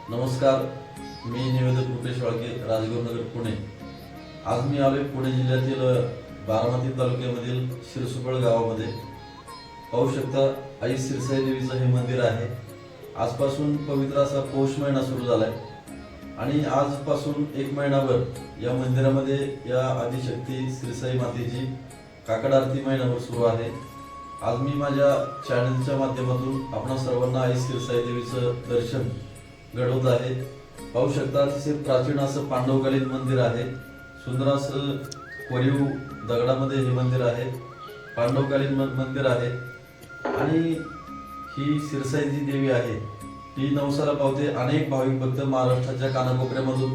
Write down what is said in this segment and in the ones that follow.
नमस्कार, मी निवेदक रुपेश वाळके, राजगुरुनगर, पुणे। आज मी आलोय पुणे जिल्ह्यातील बारामती तालुक्यामधील शिरसुपळ गावामध्ये। पाहू शकता, आई सिरसाई देवीचं हे मंदिर आहे। आजपासून पवित्र असा पौष महिना सुरू झालाय आणि आजपासून एक महिनाभर या मंदिरामध्ये या आदिशक्ती सिरसाई मातेची काकड आरती महिनाभर सुरू आहे। आज मी माझ्या चॅनलच्या माध्यमातून आपणा सर्वांना आई सिरसाई देवीचं दर्शन घडवत आहे। पाहू शकता, अतिशय प्राचीन असं पांडवकालीन मंदिर आहे। सुंदर असं कोरीव दगडामध्ये हे मंदिर आहे, पांडवकालीन मंदिर आहे। आणि ही सिरसाई जी देवी आहे ही नवसाला पावते। अनेक भाविक भक्त महाराष्ट्राच्या कानाकोपऱ्यामधून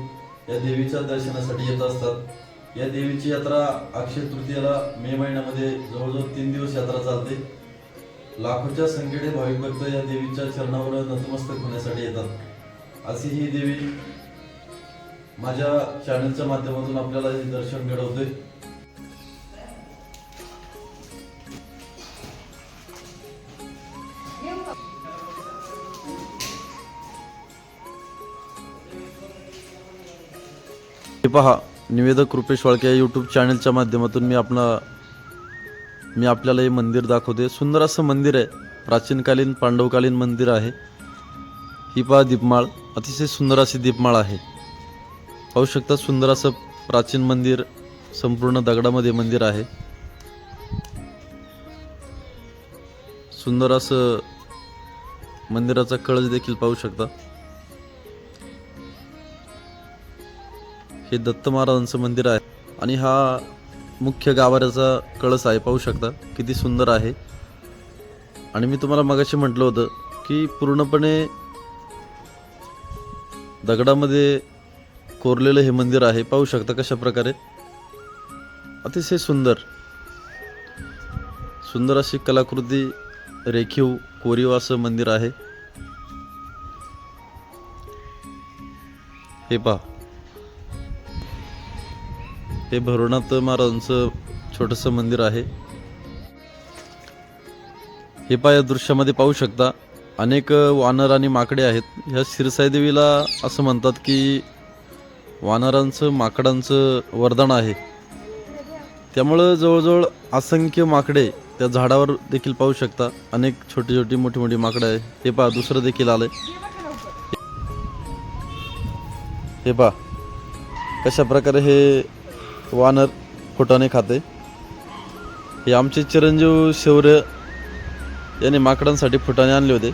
या देवीच्या दर्शनासाठी येत असतात। या देवीची यात्रा अक्षय तृतीयेला मे महिन्यामध्ये जवळजवळ 3 दिवस यात्रा चालते। लाखोच्या संख्येने भाविक भक्त या देवीच्या चरणावर नतमस्तक होण्यासाठी येतात। अशी ही देवी माझ्या चॅनलच्या माध्यमातून आपल्याला हे दर्शन घडवते। हे पहा, निवेदक रुपेश वाळके या यूट्यूब चॅनलच्या माध्यमातून मी आपल्याला हे मंदिर दाखवते। सुंदर असं मंदिर आहे, प्राचीनकालीन पांडवकालीन मंदिर आहे। ही पहा दीपमाळ, अतिशय सुंदर अशी दीपमाळ आहे। पाहू शकता, सुंदर असं प्राचीन मंदिर, संपूर्ण दगडामध्ये मंदिर आहे। सुंदर असं मंदिराचा कळस देखील पाहू शकता। हे दत्त महाराजांचं मंदिर आहे आणि हा मुख्य गाभाऱ्याचा कळस आहे। पाहू शकता किती सुंदर आहे। आणि मी तुम्हाला मगाशी म्हटलं होतं की पूर्णपणे दगडामध्ये कोरलेलं हे मंदिर आहे। पाहू शकता कशा प्रकारे अतिशय सुंदर सुंदर अशी कलाकृती, रेखीव कोरीव असं मंदिर आहे। हे पहा, हे भैरवनाथ महाराजांचं छोटंसं मंदिर आहे। हे पहा, या दृश्यामध्ये पाहू शकता अनेक वानर आणि माकडे आहेत। ह्या सिरसाई देवीला असं म्हणतात की वानरांचं माकडांचं वरदान आहे। त्यामुळं जवळजवळ असंख्य माकडे त्या झाडावर देखील पाहू शकता। अनेक छोटी छोटी मोठी मोठी माकडे आहे। हे पहा, दुसरं देखील आलंय। हे पहा कशा प्रकारे हे वानर फुटाणे खाते। हे आमचे चिरंजीव शौर्य याने माकडांसाठी फुटाणे आणले होते।